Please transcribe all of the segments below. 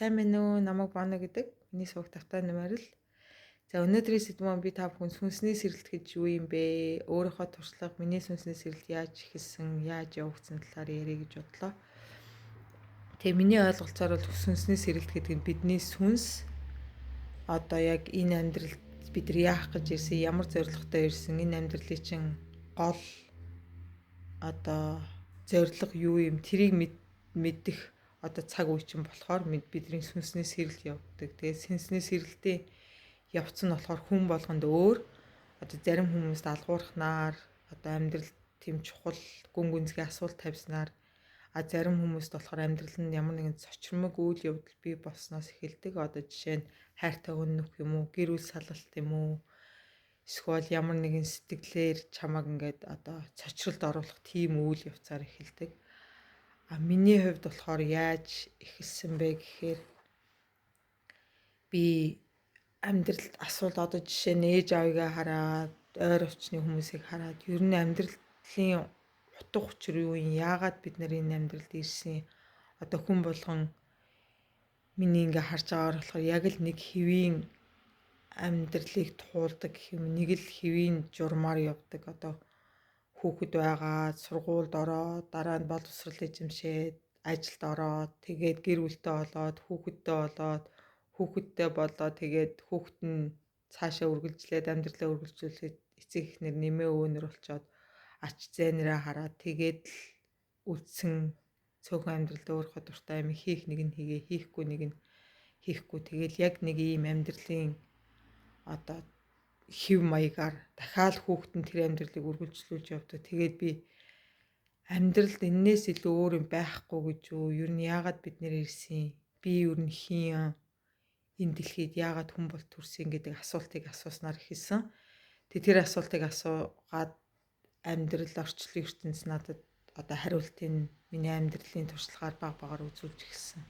Сайн байна уу? Намайг Боно гэдэг. Миний суух тавтай нэмэр л. За өнөөдрийн сэдвүүн би та бүхэн сүнсний сэрэлт гэж юу юм бэ? Өөрийнхөө туршлага, миний сүнсний сэрэлт яаж ихэлсэн, яаж явагдсан талаар ярих гэж бодлоо. Тэгээ миний ойлголцоор бол сүнсний сэрэлт гэдэг нь бидний сүнс одоо яг энэ амьдралд бид нар яах гэж ирсэн, ямар зорилготой ирсэн, энэ амьдралын чинь гол одоо зорилго юу юм, тэрийг мэдэх одоо цаг үе чинь болохоор бидний сүнсний сэрэлт явагддаг. Тэгээд сүнсний сэрэлтийн явц нь болохоор хүн болгонд өөр. Одоо зарим хүмүүст алгуурхнаар одоо амьдрал тэм чухал гүн гүнзгий асуулт тавьснаар зарим хүмүүст болохоор амьдрал нь ямар нэгэн цочромог үйл явдал бий болсноос эхэлдэг. Одоо жишээ нь хайртай өннөх юм уу, гэр бүл салалт юм уу, эсвэл ямар нэгэн сэтгэлээр чамаг ингээд одоо цочролд оруулах тийм үйл явцаар эхэлдэг. Миний хувьд болохоор яаж эхэлсэн бэ гэхээр би амьдралд асуулт одоо жишээ нь ээж аваагаа хараад, ойр орчны хүмүүсийг хараад ер нь амьдралын утга учир юу юм, яагаад бид нар энэ амьдралд ирсэн, одоо хүн болгон миний ингээ харж байгаагаар болохоор яг л нэг хэвийн амьдралыг туулдаг юм, нэг л хэвийн журмаар явдаг. Одоо хүүхэд байгаа, сургуульд ороод, дараа нь боловсрол эзэмшээд, ажилд ороод, тэгээд гэр бүлтэй болоод, хүүхэдтэй болоод, тэгээд хүүхэд нь цаашаа үргэлжлээд амьдралаа үргэлжлүүлээд эцэг эхнэр нэмээ өвөнөр болчоод ач зээнэрээ хараад тэгээд л үлдсэн цөөхөн амьдралд өөрийнхөө дуртай юм хийх нэг нь хийгээ, хийхгүй нэг нь хийхгүй. Тэгэл яг нэг ийм амьдралын одоо хэв маягаар дахиад хүүхэд нь тэр амьдралыг үргэлжлүүлж явдаг. Тэгээд би амьдралд энээс илүү өөр юм байхгүй гэж юу? Ер нь яагаад бид нэр ирсэн? Би ер нь хин энэ дэлхийд яагаад хүн бол төрсөн гэдэг асуултыг асууснаар эхэлсэн. Тэр асуултыг асуугаад амьдрал орчлон ертөнц надад одоо хариултын миний амьдралын туршлагаар багаар үзүүлж эхэлсэн.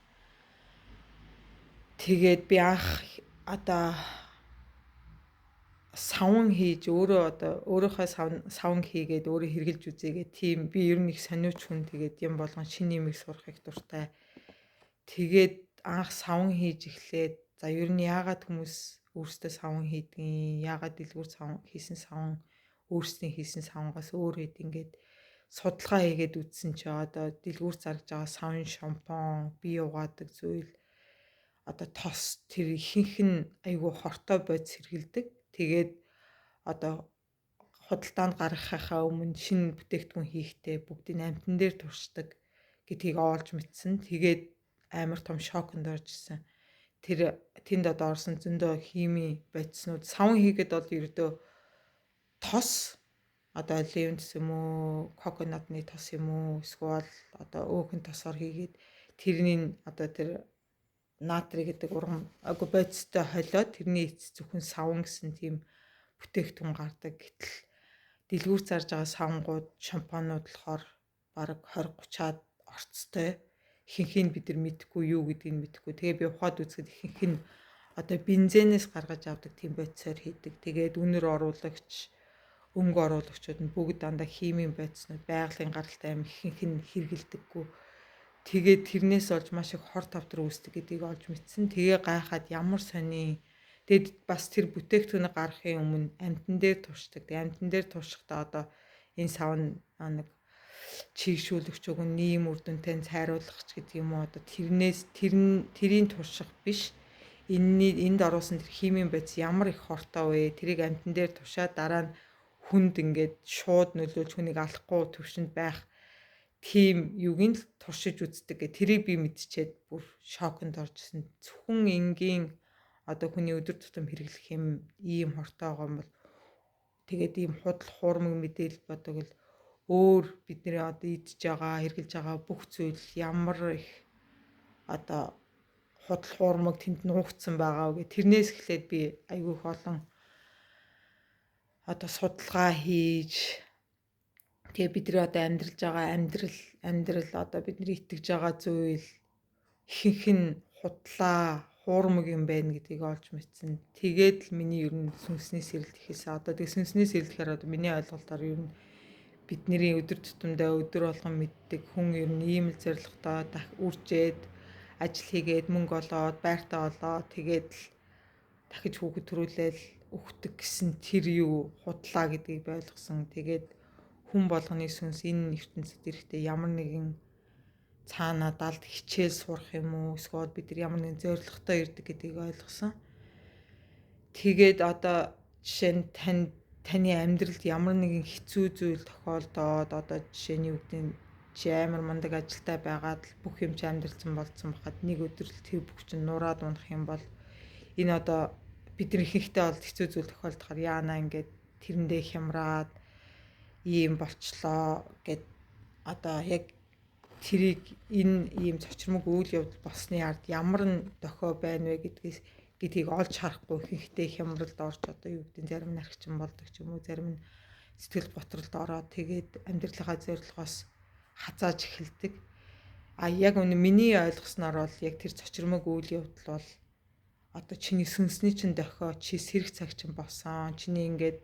Тэгээд би анх одоо савн хийж өөрийнхөө савн хийгээд өөрөө хэрглэж үзээгээ тийм би ер нь их сониуч хүн, тэгээд юм болгон шинэ юм их сурахыг дуртай. Тэгээд анх савн хийж эхлээд за ер нь яагаад хүмүүс өөрсдөө савн хийдгийг, яагаад дэлгүүр савн хийсэн савн өөрсдийн хийсэн савнгаас өөр хэд ингээд судалгаа хийгээд үзсэн чи одоо дэлгүүр зарж байгаа савн шампунь, бие угаадаг зүйл одоо тос тэр ихэнх нь айгүй хортой бодис хэргэлдэг. Тэгээд одоо худалдаанд гаргахаа өмнө шинэ бүтээгдэхүүн хийхдээ бүгдийг амтан дээр туршдаг гэдгийг оолж мэдсэн. Тэгээд амар том шоконд оржсэн. Тэнд одоо орсон зөндөө химийн бодиснууд савн хийгээд бол ердөө тос одоо оливын тос юм уу, коконатны тос юм уу, эсвэл одоо өөхөн тосоор хийгээд тэрний одоо тэр натрий гэдэг ургам бодистой холиод тэрний эцэс зөвхөн савн гэсэн тийм бүтээгдэхүүн гардаг. Гэтэл дэлгүүр зарж байгаа савнгууд, шампунууд болохоор бараг 20-30-аад орцтой. Ихэнх нь бид нар мэдэхгүй юу гэдгийг мэдэхгүй. Тэгээ би ухаад үзэхэд ихэнх нь одоо бензинээс гаргаж авдаг тийм бодисоор хийдэг. Тэгээд үнэр оруулагч, өнгө оруулагчуд нь бүгд дандаа химийн бодиснууд, байгалийн гаралтай юм ихэнх нь хэрэгэлдэггүй. Тэгээд тэрнээс олж маш их хор тавтар үүсдэг гэдгийг олж мэдсэн. Тэгээ гайхаад ямар сони. Тэгэд бас тэр бүтээгдэхүүнийг гаргахын өмнө амтан дээр туршдаг. Тэгээ амтан дээр туршихдаа одоо энэ савн нэг чийгшүүлэгч өгөн нийгэм үр дүнтэй цайруулгач гэдэг юм уу, одоо тэрийн турших биш. Энд оруулсан тэр химийн бодис ямар их хортой вэ? Тэрийг амтан дээр тушаад дараа нь хүнд ингээд шууд нөлөөлж хүнийг алахгүй төвшөнд байх тийм юуг нь л туршиж үздэг. Тэрийг би мэдчихээд бүр шоконд оржсэн. Зөвхөн энгийн одоо хүний өдөр тутам хэрэглэх юм ийм хортой байгаа юм бол тэгээд ийм худал хуурмаг мэдээлэл бодог л өөр бидний одоо идж байгаа, хэрглэж байгаа бүх зүйл ямар их одоо худал хуурмаг тэнд нуугдсан байгаа вэ? Тэрнээс эхлээд би айгүй их олон одоо судалгаа хийж тэгээ бидний одоо амьдрал одоо бидний итгэж байгаа зүйл ихэнх нь худлаа, хуурмаг юм байна гэдгийг олж мэдсэн. Тэгээд л миний ер нь сүнсний сэрэлт ихэлсэн. Одоо тэг сүнсний сэрэлт гэхээр одоо миний ойлголтоор ер нь бидний өдөр тутамдаа өдөр болгон мэддэг хүн ер нь ийм л зорилготой үржээд ажил хийгээд мөнгө олоод байртаа олоод тэгээд л дахиж хүүхэд төрүүлээл өгдөг гэсэн тэр юу худлаа гэдгийг ойлгосон. Тэгээд хүн болгоны сүнс энэ ертөнцид ирэхдээ ямар нэгэн цаанаа далд хичээл сурах юм уу эсвэл бид нар ямар нэгэн зорилготой ирдэг гэдгийг ойлгосон. Тэгээд одоо жишээ нь таны амьдралд ямар нэгэн хэцүү зүйл тохиолдоод одоо жишээ нь юу гэдэг нь чи амар мундаг ажилтай байгаад л бүх юм чи амьдралцсан болцсон бахад нэг өдөр л тэр бүх чинь нураад унах юм бол энэ одоо бидний ихэнхдээ бол хэцүү зүйл тохиолдохоор яана ингээд тэрэндээ хямраад ийм болчлоо гэд одоо яг тэрийг энэ ийм цочрмог үйл явдал болсны ард ямар нь дохио байна вэ гэдгийг олж харахгүй ихэнхдээ хямралд орж одоо юу гэдэг зарим нь архичин болдог ч юм уу зарим нь сэтгэл готролд ороод тэгээд амьдралынхаа зорилгоос хазааж эхэлдэг. А яг үнэ миний ойлгосноор бол яг тэр цочрмог үйл явдал бол одоо чиний сүнсний чинь дохио чи сэрэг цаг чинь болсон. Чиний ингээд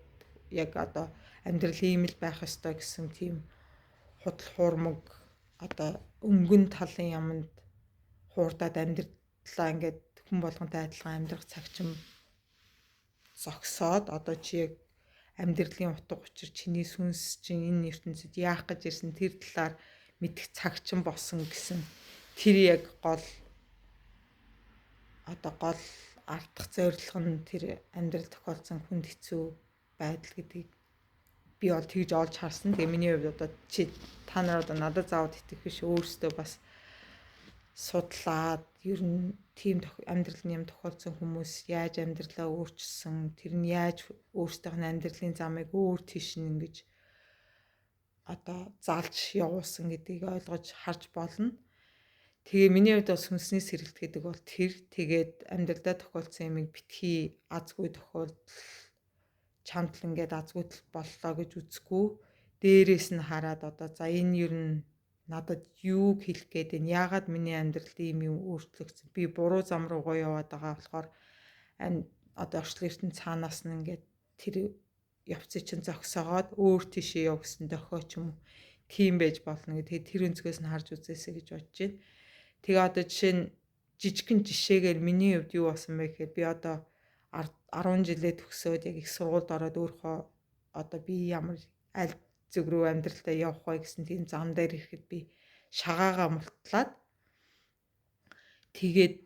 яг одоо амьдрал ийм л байх ёстой гэсэн тийм худал хуурмаг одоо өнгөн талын яманд хуурдаад амьдралаа ингээд хүн болгонтэй адилхан амьдрах цаг чинь зогсоод одоо чи яг амьдралын утга учир чиний сүнс чинь энэ ертөнцид яах гэж ирсэн тэр талаар мэдэх цаг чинь болсон гэсэн тэр яг гол алдах зорилго нь тэр амьдрал тохиолдсон хүнд хэцүү байдал гэдгийг би бол тэгж олж харсан. Тэгээ миний хувьд одоо та нар одоо надад заавал итгэх биш өөрсдөө бас судлаад ер нь тийм амьдралын юм тохиолдсон хүмүүс яаж амьдралаа өөрчилсөн тэр нь яаж өөрсдийнх нь амьдралын замыг өөр тийш нь ингэж одоо залж явуулсан гэдгийг ойлгож харж болно. Тэгээ миний хувьд бол сүнсний сэргэлт гэдэг бол тэр тэгээд амьдралдаа тохиолдсон юмыг битгий азгүй тохиолдол чамд л ингээд азгүй боллоо гэж үзэхгүй дээрээс нь хараад одоо за энэ ер нь надад юу хэлэх гээд байна яагаад миний амьдралд ийм юм өөрчлөгдсөн би буруу зам руугаа яваад байгаа болохоор одоо орчлон ертөнц цаанаас нь ингээд тэр явцыг чинь зогсоогоод өөр тийшээ яв гэсэн дохио ч юм уу тийм байж болно гэдэг тэр өнцгөөс нь харж үзээсэй гэж бодож байна. Тэгээ одоо жишээ нь жижигхэн жишээгээр миний хувьд юу болсон бэ гэхээр би одоо 10 жилээ төгсөөд яг их сургуульд ороод өөрөө одоо би ямар аль зүг рүү амьдралдаа явах вэ гэсэн тийм зам дээр ирэхэд би шагаагаа мултлаад тэгээд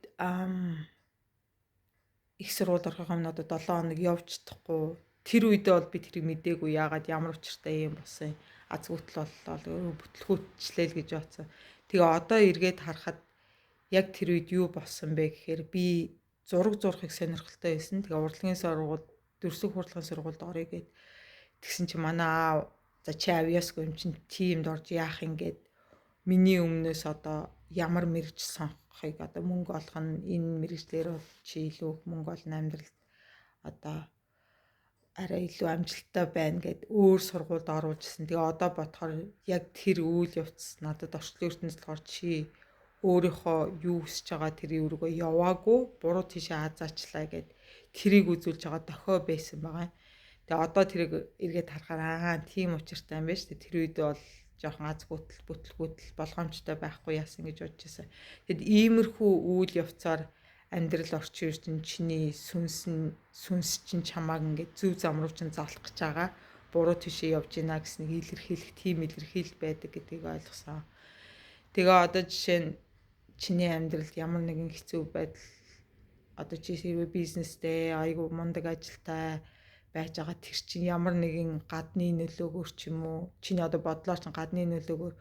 их сургуульд орохын өмнө одоо 7 хоног явж чадахгүй тэр үедээ бол би тэрийг мдээгүй яагаад ямар учиртай юм болсон азгүйтэл боллоо бүтлгүүтчлээл гэж бодсон. Тэгээ одоо эргээд харахад яг тэр үед юу болсон бэ гэхээр би зураг зурхыг сонирхолтой байсан. Тэгээ урлагийн сургууль дөрсөг урлагийн сургуульд орё гэд тэгсэн чи манай аав за чи авьяасгүй юм чин тиймд орж яах юм гээд миний өмнөөс одоо ямар мэрэгч сонгохыг одоо мөнгө олох нь энэ мэрэгчлэр бол чи илүү их мөнгө олно амьдралд одоо арай илүү амжилттай байна гэд өөр сургуульд оруулжсэн. Тэгээ одоо бодохоор яг тэр үйл явц надад орчлон ертөнцид болохоор чи өөрийнхөө юу хүсэж байгаа тэрийг өргөө яваагүй буруу тийшээ хазаачлаа гэд тэрийг үзүүлж байгаа дохио байсан байгаа. Тэгээ одоо тэрийг эргээд харахаар тийм учиртай юм байна шүү дээ. Тэр үед бол жоохон азгүйтэл бүтлгүүтэл болгоомжтой байхгүй яасан гэж бодож байсан. Тэгэд иймэрхүү үйл явцаар амьдрал орчин ирсэн чиний сүнс чинь чамааг ингээд зөв зам руу чинь залах гэж байгаа. Буруу тийшээ явж гинэ гэснийг илэрхийлэх тийм илэрхийлэл байдаг гэдгийг ойлгосон. Тэгээ одоо жишээ нь чиний амьдралд ямар нэгэн хэцүү байдал одоо чи бизнестэй айгу мундаг ажилтай байж байгаа тэр чинь ямар нэгэн гадны нөлөөгөөр ч юм уу чиний одоо бодлоор чинь гадны нөлөөгөөр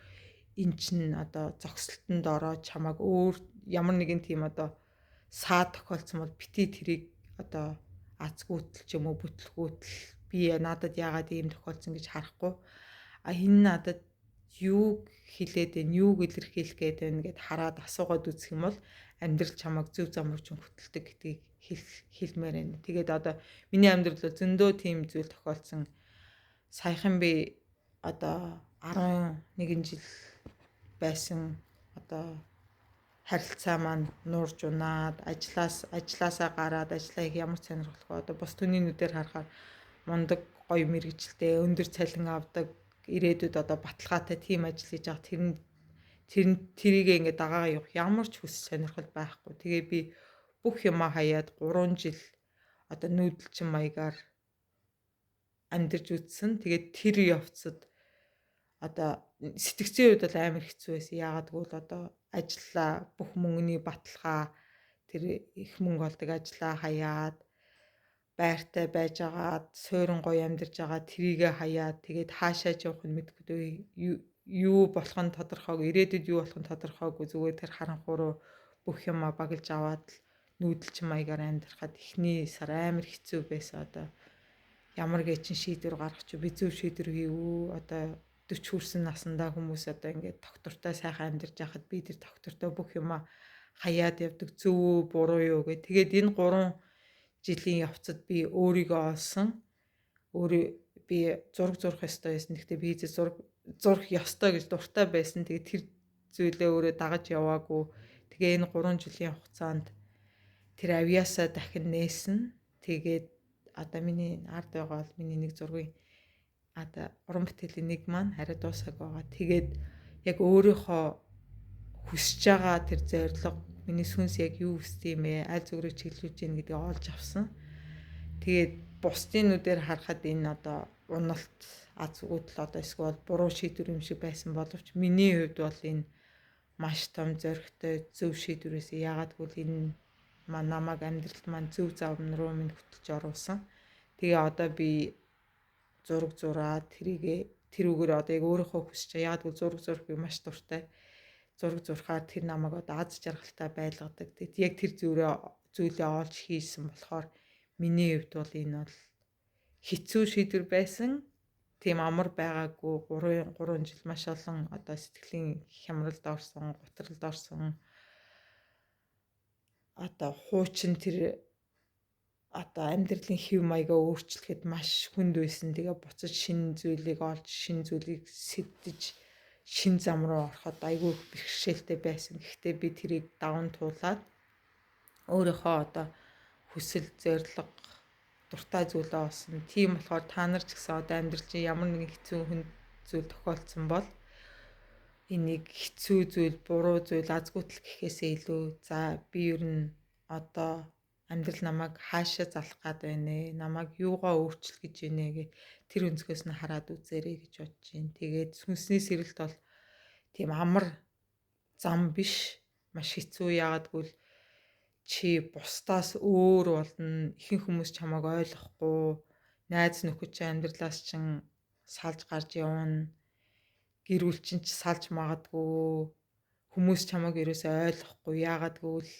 эн чинь одоо зогсолтонд ороод чамааг өөр ямар нэгэн тийм одоо саа тохиолдсон бол бити тэрийг одоо азгүйтэл ч юм уу бүтлгүүтэл би надад яагаад ийм тохиолдсон гэж харахгүй энэ надад юуг хэлээд байна юуг илэрхийлэх гээд байна гэд хараад асуугаад үзэх юм бол амьдрал чамайг зөв зам руу чинь хөтэлдэг гэдгийг хэлмээр байна. Тэгээд одоо миний амьдралд зөндөө тийм зүйл тохиолдсон. Саяхан би одоо 11 жил байсан одоо харилцаа маань нуурж унаад ажилласаа гараад ажиллаа их ямар сонирхолтой одоо бос түнийнүүдээр харахаар мундаг гоё мэрэгчлээ өндөр цалин авдаг ирээдүйд одоо баталгаатай тийм ажил хийж байгаа Тэрийг ингээд дагаа явах ямар ч хүс сонирхол байхгүй. Тэгээ би бүх юмаа хаяад 3 жил одоо нүүдэлчин маягаар амьдарч үзсэн. Тэгээд тэр явцад одоо сэтгцийн үед бол амар хэцүү байсан. Яагаад гэвэл одоо ажиллаа, бүх мөнгөний баталгаа, тэр их мөнгө олдог ажиллаа хаяад, байртай байж агаад, суурин гоё амьдарч агаад тэрийгэ хаяад тэгээд хаашаа явах нь мэдгүй юу болох нь тодорхойгүй, ирээдүйд юу болох нь тодорхойгүй, зүгээр тэр харанхуй руу бүх юмаа баглж аваад нүүдэлчин маягаар амьдрахад эхний сар амар хэцүү байсан. Одоо ямар гээчин шийдвэр гаргах чи би зөв шийдвэр хийв. Одоо 40 хүрсэн насандаа хүмүүс одоо ингээд доктортой сайхан амьдарч байхад би тэр доктортой бүх юмаа хаяад явдаг, зөв үү, буруу юу гэх. Тэгээд энэ 3 жилийн явцад би өөрийгөө олсон. Би зураг зурх ёстой байсан. Гэхдээ би зурх ёстой гэж дуртай байсан. Тэгээд тэр зүйлээ өөрөө дагаж яваагүй. Тэгээ энэ 3 жилийн хугацаанд тэр авьяасаа дахин нээсэн. Тэгээд одоо миний ард байгаа бол миний нэг зургийн одоо уран бүтээлийн нэг маань арай дуусаг байгаа. Тэгээд яг өөрийнхөө хүсэж байгаа тэр зорилго, миний сүнс яг юу хүсдэг юм бэ? Аль зүгрийг чиглүүлж гин гэдгийг олж авсан. Тэгээд бусдын нүдээр харахад энэ одоо уналт, аз үүдэл одоо эсвэл буруу шийдвэр юм шиг байсан боловч миний хувьд бол энэ маш том зоригтой зөв шийдвэр байсан. Яагаад гэвэл энэ намайг амьдралд маань зөв завн руу минь хөтлөж оруулсан. Тэгээ одоо би зураг зураад тэрүүгээр одоо яг өөрийнхөө хүсэж байгаа. Яагаад гэвэл зураг зурх би маш дуртай. Зураг зурхаар тэр намайг одоо аз жаргалтай байлгадаг. Тэгээд яг тэр зүйлээ олж хийсэн болохоор миний хувьд бол энэ бол хэцүү шийдвэр байсан. Тийм амар байгаагүй 3 жил маш олон одоо сэтгэлийн хямралд орсон, гутралд орсон. Одоо хуучин тэр одоо амьдралын хэв маягаа өөрчлөхөд маш хүнд байсан. Тэгээ буцаж шинэ зүйлийг олж, шинэ зүйлийг сэдэж, шинэ зам руу ороход айгүй их бэрхшээлтэй байсан. Гэхдээ би тэрийг даван туулаад өөрийнхөө одоо хүсэл, зорилго, дуртай зүйлээ олсон. Тийм болохоор та нар ч гэсэн одоо амьдрал чинь ямар нэгэн хэцүү хүнд зүйл тохиолдсон бол энийг хэцүү зүйл, буруу зүйл, азгүйтэл гэхээсээ илүү за би ер нь одоо амьдрал намайг хаашаа залах гад байна ээ, намайг юугаа өөрчлөх гэж байна ээ гэх тэр өнцгөөс нь хараад үзээрэй гэж бодож байна. Тэгээд сүнсний сэрэлт бол тийм амар зам биш, маш хэцүү. Яагаад гэвэл чи бусдаас өөр болно. Ихэнх хүмүүс чамайг ойлгохгүй. Найз нөхөд чи амьдралаас чин салж гарч явна. Гэр бүл чинь ч салж магадгүй. Хүмүүс чамайг ерөөсөө ойлгохгүй. Яагаад гэвэл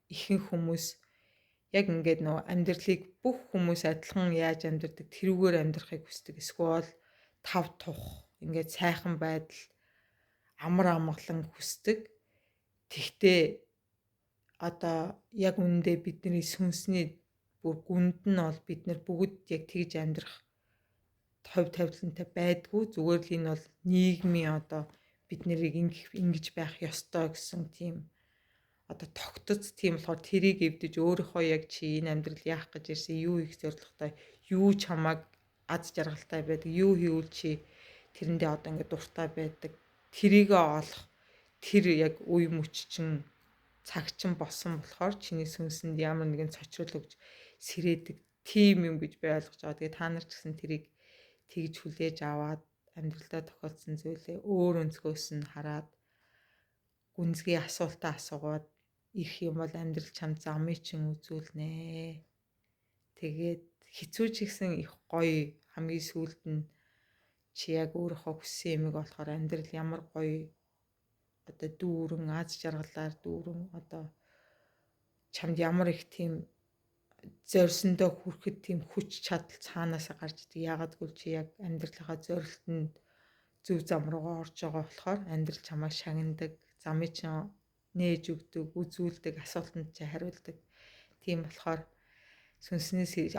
ихэнх хүмүүс яг ингээд нөө амьдралыг бүх хүмүүс адилхан яаж амьдардаг тэрүүгээр амьдрахыг хүсдэг. Эсвэл тав тух ингээд сайхан байдал амар амгалан хүсдэг. Тэгтээ одоо яг үүндээ бидний сүнсний бүр гүнд нь бол бид нар бүгд яг тэгж амьдрах хувь тавилантай байдгүй. Зүгээр л энэ бол нийгмийн одоо бид нарыг ингэж байх ёстой гэсэн тийм одоо тогтц. Тийм болохоор тэрийг эвдэж өөрийнхөө яг чи энэ амьдрал яах гэж ирсэн, юу их зорилготой, юу чамайг аз жаргалтай байдаг, юу хийвэл чи тэрэндээ одоо ингээд дуртай байдаг. Тэрийгээ олох тэр яг үе мөч чинь цаг чинь болсон болохоор чиний сүнсэнд ямар нэгэн цочрол өгж сэрээдэг тийм юм гэж би ойлгож байгаа. Тэгээ та нар ч гэсэн тэрийг тэгж хүлээж аваад амьдралдаа тохиолдсон зүйлээ өөр өнцгөөс нь хараад гүнзгий асуултаа асуугаад ирэх юм бол амьдрал чамд замыг чинь үзүүлнэ. Тэгээд хэцүү ч гэсэн их гоё. Хамгийн сүүлд нь чи яг өөрийнхөө хүссэн юмыг болохоор амьдрал ямар гоё одоо дүүрэн аз жаргалаар дүүрэн одоо чамд ямар их тийм зорьсондоо хүрэхэд тийм хүч чадал цаанаасаа гарч идэг. Яагаад гэвэл чи яг амьдралынхаа зорилтод зөв зам руугаа орж байгаа болохоор амьдрал чамайг шагнадаг, замыг чинь нээж өгдөг, үзүүлдэг, асуултанд чи хариулдаг. Тийм болохоор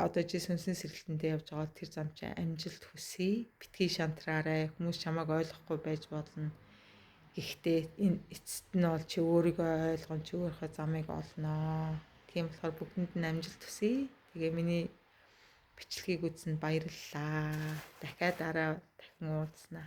одоо чи сүнсний сэргэлтэндээ явж байгаа тэр зам чи амжилт хүсье. Битгий шантраарай. Хүмүүс чамайг ойлгохгүй байж болно. Гэхдээ энэ эцэст нь бол чи өөрийгөө ойлгон, чи өөрийнхөө замыг олноо. Тийм болохоор бүгдэнд нь амжилт хүсье. Тэгээ миний бичлэгийг үзсэнд баярлалаа. Дахиад дараа дахин уулзнаа.